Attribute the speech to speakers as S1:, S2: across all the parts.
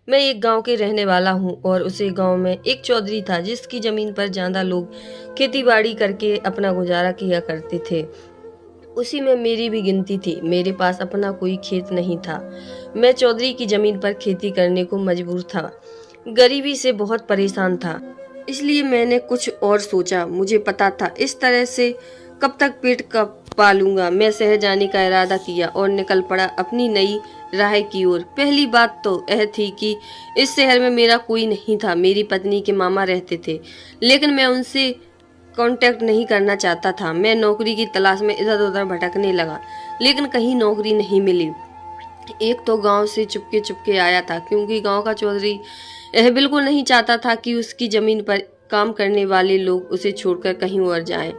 S1: मैं एक गांव के रहने वाला हूं और उसे गांव में एक चौधरी था जिसकी जमीन पर ज्यादा लोग खेती बाड़ी करके अपना गुजारा किया करते थे। उसी में मेरी भी गिनती थी। मेरे पास अपना कोई खेत नहीं था। मैं चौधरी की जमीन पर खेती करने को मजबूर था। गरीबी से बहुत परेशान था, इसलिए मैंने कुछ और सोचा। मुझे पता था इस तरह से कब तक पेट का पालूंगा। मैं शहर जाने का इरादा किया और निकल पड़ा अपनी नई राह की ओर। पहली बात तो यह थी कि इस शहर में मेरा कोई नहीं था। मेरी पत्नी के मामा रहते थे, लेकिन मैं उनसे कांटेक्ट नहीं करना चाहता था। मैं नौकरी की तलाश में इधर उधर भटकने लगा, लेकिन कहीं नौकरी नहीं मिली। एक तो गांव से चुपके चुपके आया था, क्योंकि गांव का चौधरी यह बिल्कुल नहीं चाहता था कि उसकी जमीन पर काम करने वाले लोग उसे छोड़कर कहीं और जाएं।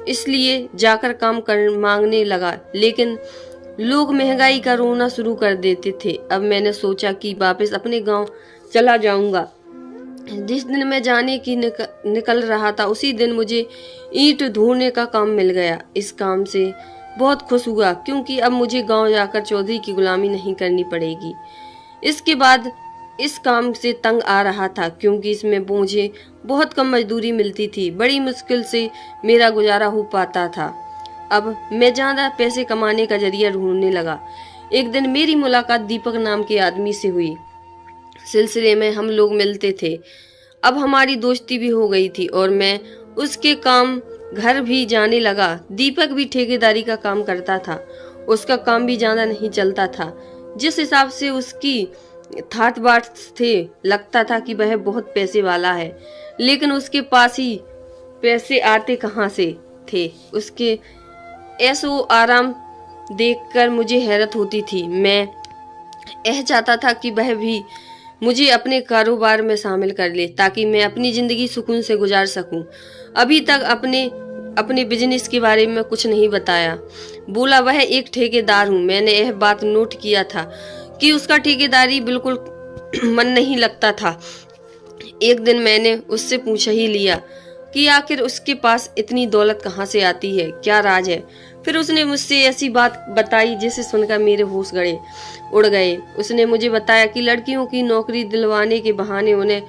S1: इसलिए जाकर काम कर मांगने लगा, लेकिन लोग महंगाई का रोना शुरू कर देते थे। अब मैंने सोचा कि वापस अपने गांव चला जाऊंगा। जिस दिन मैं जाने की निकल रहा था, उसी दिन मुझे ईंट ढोने का काम मिल गया। इस काम से बहुत खुश हुआ, क्योंकि अब मुझे गांव जाकर चौधरी की गुलामी नहीं करनी पड़ेगी। इसके बाद इस काम से तंग आ रहा था, क्योंकि इसमें मुझे बहुत कम मजदूरी मिलती थी। बड़ी मुश्किल से मेरा गुजारा हो पाता था। अब मैं ज्यादा पैसे कमाने का जरिया ढूंढने लगा। एक दिन मेरी मुलाकात दीपक नाम के आदमी से हुई। सिलसिले में हम लोग मिलते थे। अब हमारी दोस्ती भी हो गई थी और मैं उसके काम घर भी जाने लगा। दीपक भी ठेकेदारी का काम करता था। उसका काम भी ज्यादा नहीं चलता था। जिस हिसाब से उसकी ठाट बाट थे, लगता था कि वह बहुत पैसे वाला है, लेकिन उसके पास ही पैसे आते कहाँ से थे। उसके ऐसो आराम देखकर मुझे हैरत होती थी। मैं यह चाहता था कि वह भी मुझे अपने कारोबार में शामिल कर ले, ताकि मैं अपनी जिंदगी सुकून से गुजार सकूं। अभी तक अपने बिजनेस के बारे में कुछ नहीं बताया। बोला वह एक ठेकेदार हूँ। मैंने यह बात नोट किया था कि उसका ठेकेदारी बिल्कुल मन नहीं लगता था। एक दिन मैंने उससे पूछ ही लिया कि आखिर उसके पास इतनी दौलत कहाँ से आती है, क्या राज है। फिर उसने मुझसे ऐसी बात बताई जिसे सुनकर मेरे होश उड़ गए। उसने मुझे बताया कि लड़कियों की नौकरी दिलवाने के बहाने उन्हें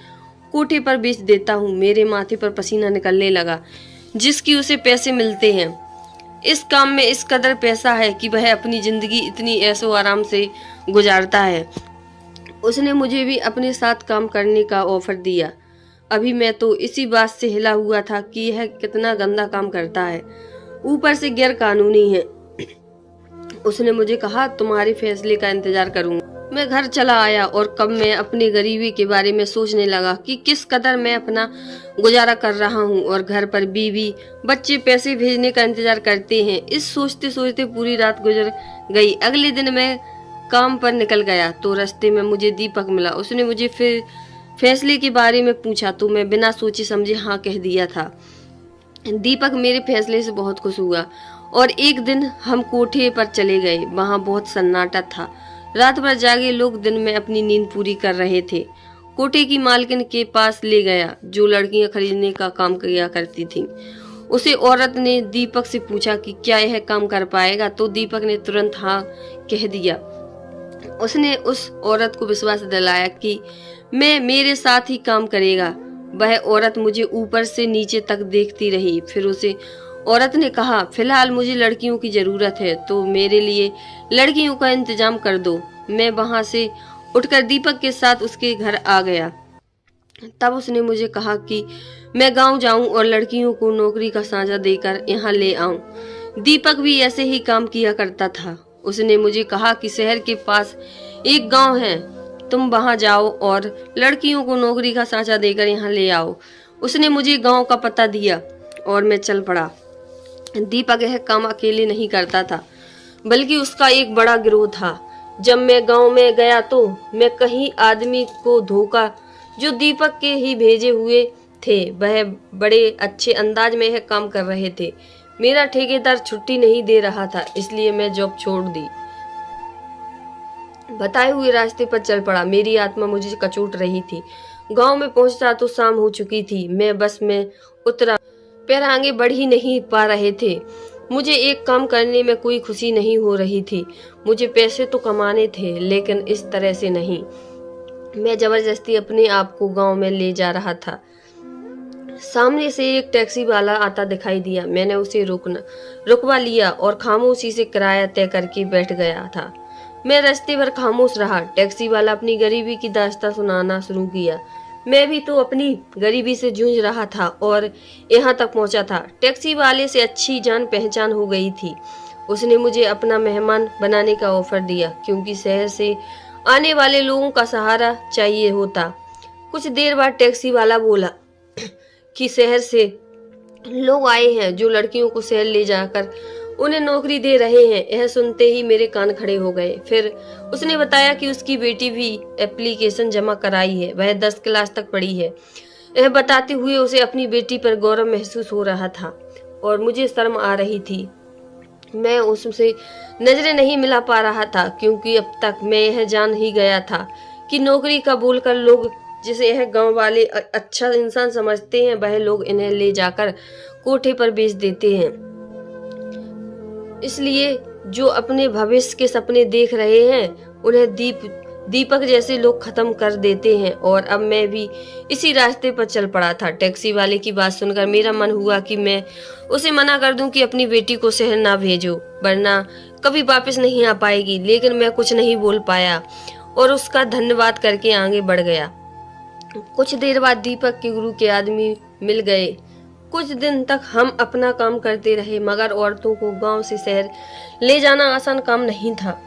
S1: कोठे पर बेच देता हूँ। मेरे माथे पर पसीना निकलने लगा, जिसकी उसे पैसे मिलते हैं। इस काम में इस कदर पैसा है कि वह अपनी जिंदगी इतनी ऐशो आराम से गुजारता है। उसने मुझे भी अपने साथ काम करने का ऑफर दिया। अभी मैं तो इसी बात से हिला हुआ था कि यह कितना गंदा काम करता है, ऊपर से गैर कानूनी है। उसने मुझे कहा, तुम्हारे फैसले का इंतजार करूंगा। मैं घर चला आया और कब मैं अपनी गरीबी के बारे में सोचने लगा कि किस कदर मैं अपना गुजारा कर रहा हूँ और घर पर बीवी बच्चे पैसे भेजने का इंतजार करते हैं। इस सोचते सोचते पूरी रात गुजर गई। अगले दिन मैं काम पर निकल गया तो रास्ते में मुझे दीपक मिला। उसने मुझे फिर फैसले के बारे में पूछा तो मैं बिना सोचे समझे हाँ कह दिया था। दीपक मेरे फैसले से बहुत खुश हुआ और एक दिन हम कोठे पर चले गए। वहाँ बहुत सन्नाटा था। रात भर जागे लोग दिन में अपनी नींद पूरी कर रहे थे। कोठे की मालकिन के पास ले गया, जो लड़कियां खरीदने का काम किया करती थी। उसे औरत ने दीपक से पूछा कि क्या यह काम कर पाएगा, तो दीपक ने तुरंत हाँ कह दिया। उसने उस औरत को विश्वास दिलाया कि मेरे साथ ही काम करेगा। वह औरत मुझे ऊपर से नीचे तक देखती रही। फिर उसे औरत ने कहा, फिलहाल मुझे लड़कियों की जरूरत है, तो मेरे लिए लड़कियों का इंतजाम कर दो। मैं वहां से उठकर दीपक के साथ उसके घर आ गया। तब उसने मुझे कहा कि मैं गांव जाऊं और लड़कियों को नौकरी का साझा देकर यहाँ ले आऊं। दीपक भी ऐसे ही काम किया करता था। उसने मुझे कहा कि शहर के पास एक गांव है, तुम वहां जाओ और लड़कियों को नौकरी का साझा देकर यहाँ ले आओ। उसने मुझे गांव का पता दिया और मैं चल पड़ा। दीपक यह काम अकेले नहीं करता था, बल्कि उसका एक बड़ा गिरोह था। जब मैं गांव में गया तो मैं कहीं आदमी को धोखा, जो दीपक के ही भेजे हुए थे, वह बड़े अच्छे अंदाज में यह काम कर रहे थे। मेरा ठेकेदार छुट्टी नहीं दे रहा था, इसलिए मैं जॉब छोड़ दी। बताए हुए रास्ते पर चल पड़ा। मेरी आत्मा मुझे कचोट रही थी। गांव में पहुंचता तो शाम हो चुकी थी। मैं बस में उतरा, पैर आगे बढ़ ही नहीं पा रहे थे। मुझे एक काम करने में कोई खुशी नहीं हो रही थी। मुझे पैसे तो कमाने थे, लेकिन इस तरह से नहीं। मैं जबरदस्ती अपने आप को गांव में ले जा रहा था। सामने से एक टैक्सी वाला आता दिखाई दिया। मैंने उसे रुकवा लिया और खामोशी से किराया तय करके बैठ गया था। मैं रास्ते भर खामोश रहा। टैक्सी वाला अपनी गरीबी की दास्तां सुनाना शुरू किया। मैं भी तो अपनी गरीबी से जूझ रहा था और यहाँ तक पहुँचा था। टैक्सी वाले से अच्छी जान पहचान हो गई थी। उसने मुझे अपना मेहमान बनाने का ऑफर दिया, क्योंकि शहर से आने वाले लोगों का सहारा चाहिए होता। कुछ देर बाद टैक्सी वाला बोला कि शहर से लोग आए हैं जो लड़कियों को शहर ले जाकर उन्हें नौकरी दे रहे हैं। यह सुनते ही मेरे कान खड़े हो गए। फिर उसने बताया कि उसकी बेटी भी एप्लीकेशन जमा कराई है, वह 10 क्लास तक पढ़ी है। यह बताते हुए उसे अपनी बेटी पर गौरव महसूस हो रहा था और मुझे शर्म आ रही थी। मैं उससे नजरें नहीं मिला पा रहा था, क्योंकि अब तक मैं यह जान ही गया था कि नौकरी का बोलकर लोग जिसे यह गांव वाले अच्छा इंसान समझते हैं, वह लोग इन्हें ले जाकर कोठे पर बेच देते हैं। इसलिए जो अपने भविष्य के सपने देख रहे हैं उन्हें दीपक जैसे लोग खत्म कर देते हैं। और अब मैं भी इसी रास्ते पर चल पड़ा था। टैक्सी वाले की बात सुनकर मेरा मन हुआ कि मैं उसे मना कर दूं कि अपनी बेटी को शहर ना भेजो, वरना कभी वापस नहीं आ पाएगी। लेकिन मैं कुछ नहीं बोल पाया और उसका धन्यवाद करके आगे बढ़ गया। कुछ देर बाद दीपक के गुरु के आदमी मिल गए। कुछ दिन तक हम अपना काम करते रहे, मगर औरतों को गांव से शहर ले जाना आसान काम नहीं था।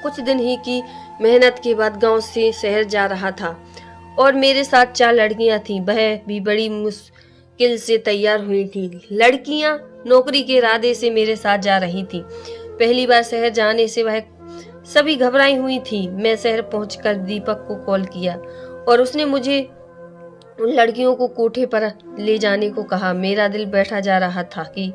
S1: कुछ दिन ही की मेहनत के बाद गांव से शहर जा रहा था और मेरे साथ 4 लड़कियां थीं। वह भी बड़ी मुश्किल से तैयार हुई थीं। लड़कियां नौकरी के इरादे से मेरे साथ जा रही थीं। पहली बार शहर जाने से वह सभी घबराई हुई थी। मैं शहर पहुंचकर दीपक को कॉल किया और उसने मुझे उन लड़कियों को कोठे पर ले जाने को कहा। मेरा दिल बैठा जा रहा था कि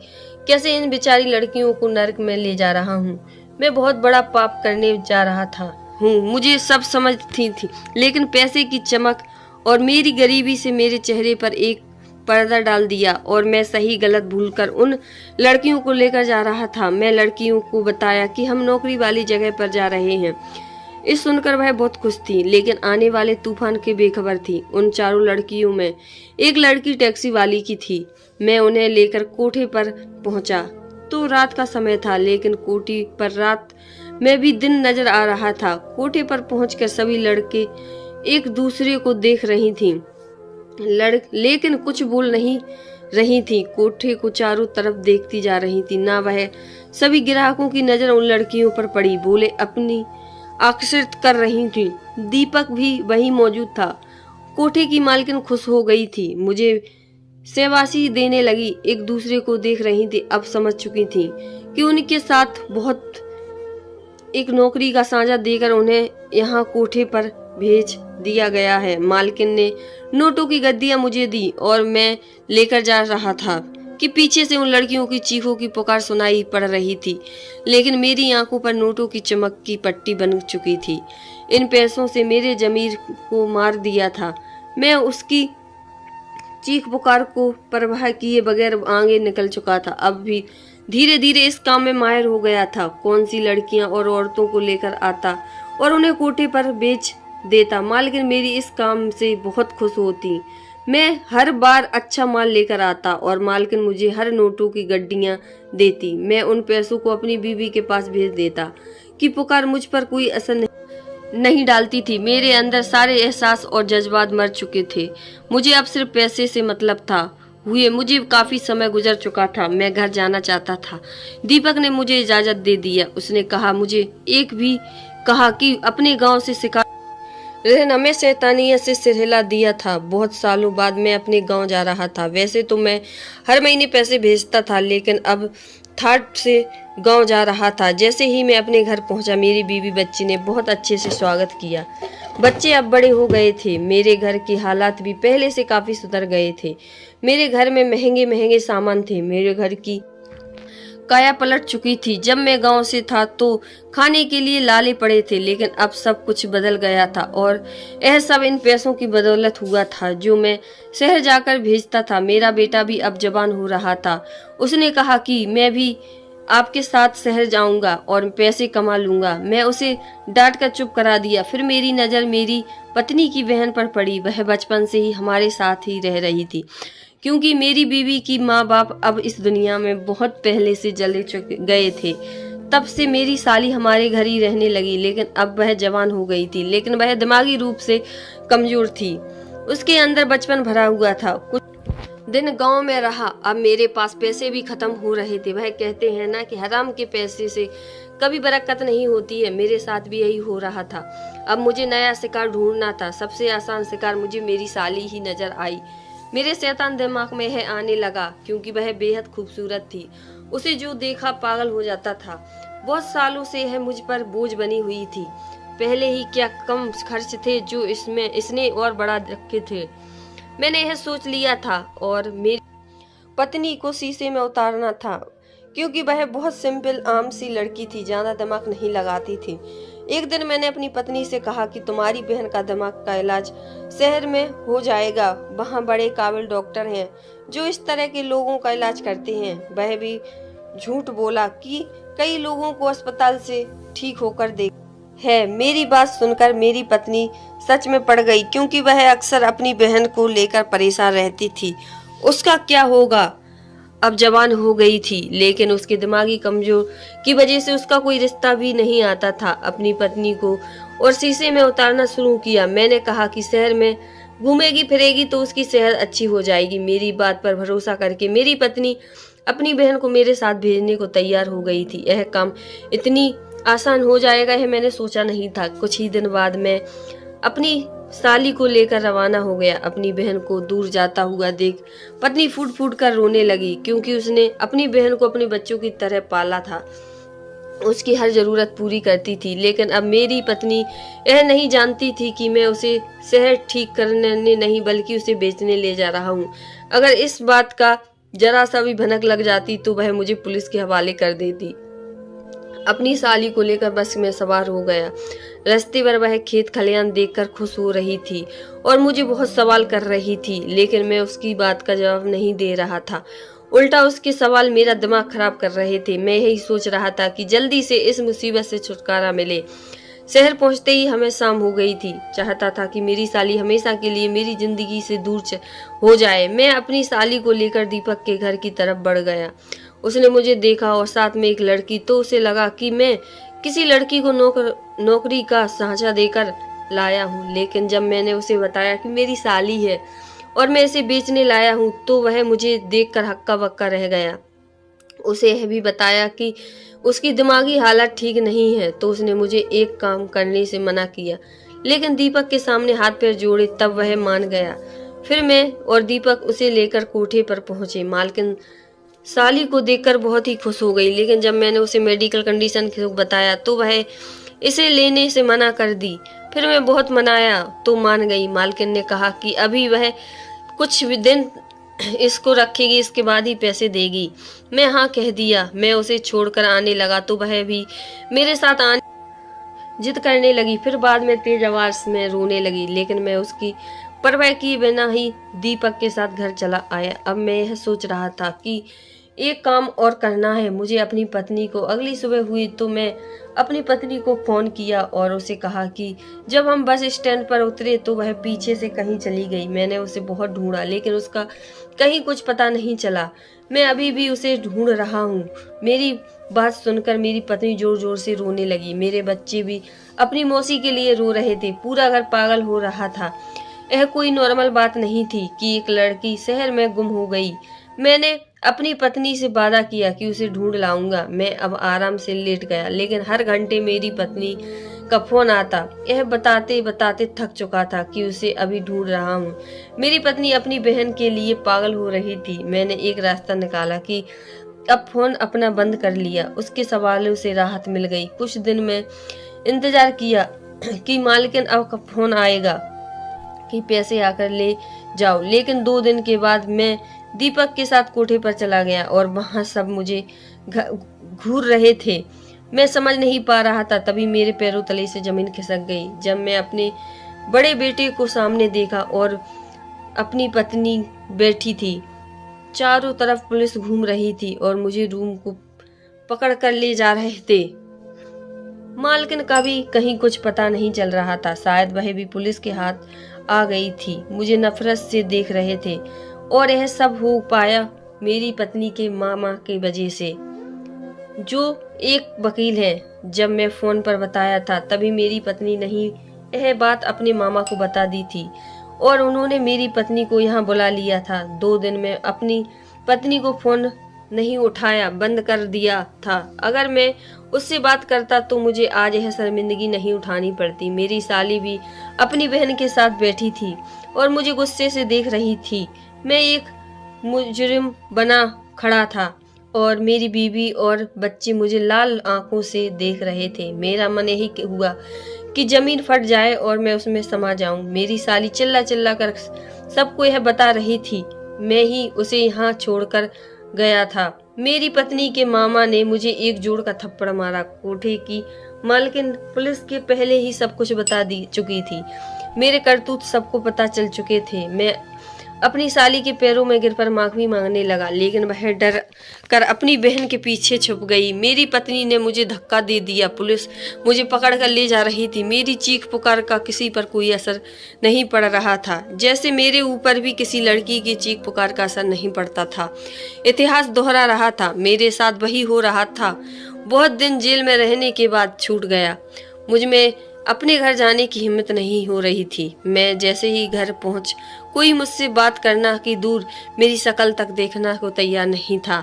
S1: कैसे इन बेचारी लड़कियों को नरक में ले जा रहा हूँ। मैं बहुत बड़ा पाप करने जा रहा था मुझे सब समझती थी, लेकिन पैसे की चमक और मेरी गरीबी से मेरे चेहरे पर एक पर्दा डाल दिया और मैं सही गलत भूलकर उन लड़कियों को लेकर जा रहा था। मैं लड़कियों को बताया कि हम नौकरी वाली जगह पर जा रहे हैं। इस सुनकर वह बहुत खुश थी, लेकिन आने वाले तूफान के बेखबर थी। उन 4 लड़कियों में एक लड़की टैक्सी वाली की थी। मैं उन्हें लेकर कोठे पर पहुंचा तो रात का समय था, लेकिन कोठी पर रात में भी दिन नजर आ रहा था। कोठे पर पहुंचकर सभी लड़के एक दूसरे को देख रही थीं, लेकिन कुछ बोल नहीं रही थी। कोठे को चारों तरफ देखती जा रही थी। ना वह सभी ग्राहकों की नजर उन लड़कियों पर पड़ी, बोले अपनी आकर्षित कर रही थी। दीपक भी वहीं मौजूद था। कोठे की मालकिन खुश हो गई थी, मुझे शाबाशी देने लगी। एक दूसरे को देख रही थी। अब समझ चुकी थी कि उनके साथ बहुत एक नौकरी का साझा देकर उन्हें यहाँ कोठे पर भेज दिया गया है। मालकिन ने नोटों की गद्दियां मुझे दी और मैं लेकर जा रहा था कि पीछे से उन लड़कियों की चीखों की पुकार सुनाई पड़ रही थी, लेकिन मेरी आंखों पर नोटों की चमक की पट्टी बन चुकी थी। इन पैसों से मेरे जमीर को मार दिया था। मैं उसकी चीख पुकार को परवाह किए बगैर आगे निकल चुका था। अब भी धीरे धीरे इस काम में माहिर हो गया था। कौन सी लड़कियां और औरतों को लेकर आता और उन्हें कोठे पर बेच देता। मालकिन मेरी इस काम से बहुत खुश होती। मैं हर बार अच्छा माल लेकर आता और मालकिन मुझे हर नोटों की गड्डियां देती। मैं उन पैसों को अपनी बीवी के पास भेज देता कि पुकार मुझ पर कोई असर नहीं डालती थी। मेरे अंदर सारे एहसास और जज्बात मर चुके थे। मुझे अब सिर्फ पैसे से मतलब था। मुझे काफी समय गुजर चुका था। मैं घर जाना चाहता था। दीपक ने मुझे इजाजत दे दिया। उसने कहा कि अपने गांव से शिकार रहना। मैं शैतानियत से सिर हिला दिया था। बहुत सालों बाद मैं अपने गांव जा रहा था। वैसे तो मैं हर महीने पैसे भेजता था, लेकिन अब थाट से गांव जा रहा था। जैसे ही मैं अपने घर पहुंचा, मेरी बीवी बच्ची ने बहुत अच्छे से स्वागत किया। बच्चे अब बड़े हो गए थे। मेरे घर के हालात भी पहले से काफी सुधर गए थे। मेरे घर में महंगे महंगे सामान थे। मेरे घर की काया पलट चुकी थी। जब मैं गांव से था तो खाने के लिए लाले पड़े थे, लेकिन अब सब कुछ बदल गया था और यह सब इन पैसों की बदौलत हुआ था जो मैं शहर जाकर भेजता था। मेरा बेटा भी अब जवान हो रहा था। उसने कहा कि मैं भी आपके साथ शहर जाऊंगा और पैसे कमा लूंगा। मैं उसे डांट कर चुप करा दिया। फिर मेरी नजर मेरी पत्नी की बहन पर पड़ी। वह बचपन से ही हमारे साथ ही रह रही थी, क्योंकि मेरी बीवी की माँ बाप अब इस दुनिया में बहुत पहले से गए थे। तब से मेरी साली हमारे घर ही रहने लगी, लेकिन अब वह जवान हो गई थी, लेकिन वह दिमागी रूप से कमजोर थी। उसके अंदर बचपन भरा हुआ था। कुछ दिन गांव में रहा। अब मेरे पास पैसे भी खत्म हो रहे थे। वह कहते हैं ना कि हराम के पैसे से कभी बरकत नहीं होती है। मेरे साथ भी यही हो रहा था। अब मुझे नया शिकार ढूंढना था। सबसे आसान शिकार मुझे मेरी साली ही नजर आई। मेरे शैतान दिमाग में है आने लगा, क्योंकि वह बेहद खूबसूरत थी। उसे जो देखा पागल हो जाता था। बहुत सालों से यह मुझ पर बोझ बनी हुई थी। पहले ही क्या कम खर्च थे जो इसने और बढ़ा रखे थे। मैंने यह सोच लिया था और मेरी पत्नी को शीशे में उतारना था, क्योंकि वह बहुत सिंपल आम सी लड़की थी, ज्यादा दिमाग नहीं लगाती थी। एक दिन मैंने अपनी पत्नी से कहा कि तुम्हारी बहन का दिमाग का इलाज शहर में हो जाएगा। वहाँ बड़े काबिल डॉक्टर हैं जो इस तरह के लोगों का इलाज करते हैं। वह भी झूठ बोला कि कई लोगों को अस्पताल से ठीक होकर देख है। मेरी बात सुनकर मेरी पत्नी सच में पड़ गई, क्योंकि वह अक्सर अपनी बहन को लेकर परेशान रहती थी। उसका क्या होगा? अब जवान हो गई थी, लेकिन उसके दिमागी कमजोर की वजह से उसका कोई रिश्ता भी नहीं आता था। अपनी पत्नी को और शीशे में उतारना शुरू किया। मैंने कहा कि शहर में घूमेगी फिरेगी तो उसकी सेहत अच्छी हो जाएगी। मेरी बात पर भरोसा करके मेरी पत्नी अपनी बहन को मेरे साथ भेजने को तैयार हो गई थी। यह काम इतनी आसान हो जाएगा यह मैंने सोचा नहीं था। कुछ ही दिन बाद मैं अपनी साली को लेकर रवाना हो गया। अपनी बहन को दूर जाता हुआ देख पत्नी फूट फूट कर रोने लगी, क्योंकि उसने अपनी बहन को अपने बच्चों की तरह पाला था, उसकी हर जरूरत पूरी करती थी। लेकिन अब मेरी पत्नी यह नहीं जानती थी कि मैं उसे शहर ठीक करने नहीं बल्कि उसे बेचने ले जा रहा हूँ। अगर इस बात का जरा सा भी भनक लग जाती तो वह मुझे पुलिस के हवाले कर देती। अपनी साली को लेकर बस में सवार हो गया। रास्ते पर वह खेत खलियान देखकर खुश हो रही थी और मुझे बहुत सवाल कर रही थी, लेकिन मैं उसकी बात का जवाब नहीं दे रहा था। उल्टा उसके सवाल मेरा दिमाग खराब कर रहे थे। मैं यही सोच रहा था कि जल्दी से इस मुसीबत से छुटकारा मिले। शहर पहुंचते ही हमें शाम हो गई थी। चाहता था कि मेरी साली हमेशा के लिए मेरी जिंदगी से दूर हो जाए। मैं अपनी साली को लेकर दीपक के घर की तरफ बढ़ गया। उसने मुझे देखा और साथ में एक लड़की, तो उसे लगा कि मैं किसी लड़की को नौकरी का सांचा देकर लाया हूँ। लेकिन जब मैंने उसे बताया कि मेरी साली है और मैं इसे बेचने लाया हूँ, तो वह मुझे देखकर हक्का बक्का रह गया। उसे यह भी बताया कि उसकी दिमागी हालत ठीक नहीं है, तो उसने मुझे एक काम करने से मना किया। लेकिन दीपक के सामने हाथ पैर जोड़े तब वह मान गया। फिर मैं और दीपक उसे लेकर कोठे पर पहुंचे। मालकिन साली को देखकर बहुत ही खुश हो गई, लेकिन जब मैंने उसे मेडिकल कंडीशन बताया तो वह इसे लेने से मना कर दी। फिर मैं बहुत मनाया तो मान गई। मालकिन ने कहा कि अभी वह कुछ दिन इसको रखेगी, इसके बाद ही पैसे देगी। मैं हाँ कह दिया। मैं उसे छोड़कर आने लगा तो वह भी मेरे साथ आने जिद करने लगी। फिर बाद में तेज आवाज में रोने लगी, लेकिन मैं उसकी परवाह किए बिना ही दीपक के साथ घर चला आया। अब मैं यह सोच रहा था कि एक काम और करना है मुझे अपनी पत्नी को। अगली सुबह हुई तो मैं अपनी पत्नी को फोन किया और उसे कहा कि जब हम बस स्टैंड पर उतरे तो वह पीछे से कहीं चली गई। मैंने उसे बहुत ढूंढा, लेकिन उसका कहीं कुछ पता नहीं चला। मैं अभी भी उसे ढूंढ रहा हूँ। मेरी बात सुनकर मेरी पत्नी जोर जोर से रोने लगी। मेरे बच्चे भी अपनी मौसी के लिए रो रहे थे। पूरा घर पागल हो रहा था। यह कोई नॉर्मल बात नहीं थी कि एक लड़की शहर में गुम हो गई। मैंने अपनी पत्नी से वादा किया कि उसे ढूंढ लाऊंगा। मैं अब आराम से लेट गया, लेकिन हर घंटे मेरी पत्नी का फोन आता। यह बताते बताते थक चुका था कि उसे अभी ढूंढ रहा हूँ। मेरी पत्नी अपनी बहन के लिए पागल हो रही थी। मैंने एक रास्ता निकाला कि अब फोन अपना बंद कर लिया। उसके सवालों से राहत मिल गई। कुछ दिन में इंतजार किया कि मालकिन अब कब फोन आएगा कि पैसे आकर ले जाओ। लेकिन 2 दिन के बाद मैं दीपक के साथ कोठे पर चला गया और वहां सब मुझे घूर रहे थे। मैं समझ नहीं पा रहा था। तभी मेरे पैरों तले से जमीन खिसक गई जब मैं अपने बड़े बेटे को सामने देखा और अपनी पत्नी बैठी थी। चारों तरफ पुलिस घूम रही थी और मुझे रूम को पकड़ कर ले जा रहे थे। मालकिन का भी कहीं कुछ पता नहीं चल रहा था। शायद वह भी पुलिस के हाथ आ गई थी। मुझे नफरत से देख रहे थे और यह सब हो पाया मेरी पत्नी के मामा के वजह से, जो एक वकील हैं। जब मैं फोन पर बताया था तभी मेरी पत्नी ने यह बात अपने मामा को बता दी थी और उन्होंने मेरी पत्नी को यहाँ बुला लिया था। 2 दिन में अपनी पत्नी को फोन नहीं उठाया, बंद कर दिया था। अगर मैं उससे बात करता तो मुझे आज यह शर्मिंदगी नहीं उठानी पड़ती। मेरी साली भी अपनी बहन के साथ बैठी थी और मुझे गुस्से से देख रही थी। मैं एक मुजरिम बना खड़ा था और मेरी बीवी और बच्चे मुझे लाल आंखों से देख रहे थे। मेरा मन यही हुआ कि जमीन फट जाए और मैं उसमें समा जाऊं। मेरी साली चिल्ला चिल्ला कर सबको यह बता रही थी। मैं ही उसे यहाँ छोड़कर गया था। मेरी पत्नी के मामा ने मुझे एक जोड़ का थप्पड़ मारा। कोठे की मालकिन पुलिस के पहले ही सब कुछ बता दी चुकी थी। मेरे करतूत सबको पता चल चुके थे। मैं अपनी साली के पैरों में गिर पर माफी मांगने लगा, लेकिन वह डर कर अपनी बहन के पीछे छुप गई। मेरी पत्नी ने मुझे धक्का दे दिया। पुलिस मुझे पकड़ कर ले जा रही थी। मेरी चीख पुकार का किसी पर कोई असर नहीं पड़ रहा था, जैसे मेरे ऊपर भी किसी लड़की की चीख पुकार का असर नहीं पड़ता था। इतिहास दोहरा रहा था। मेरे साथ वही हो रहा था। बहुत दिन जेल में रहने के बाद छूट गया। मुझ में अपने घर जाने की हिम्मत नहीं हो रही थी। मैं जैसे ही घर पहुंच, कोई मुझसे बात करना कि दूर मेरी शक्ल तक देखना को तैयार नहीं था।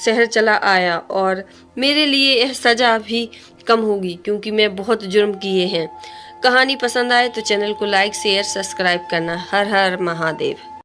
S1: शहर चला आया और मेरे लिए यह सजा भी कम होगी, क्योंकि मैं बहुत जुर्म किए हैं। कहानी पसंद आए तो चैनल को लाइक, शेयर, सब्सक्राइब करना। हर हर महादेव।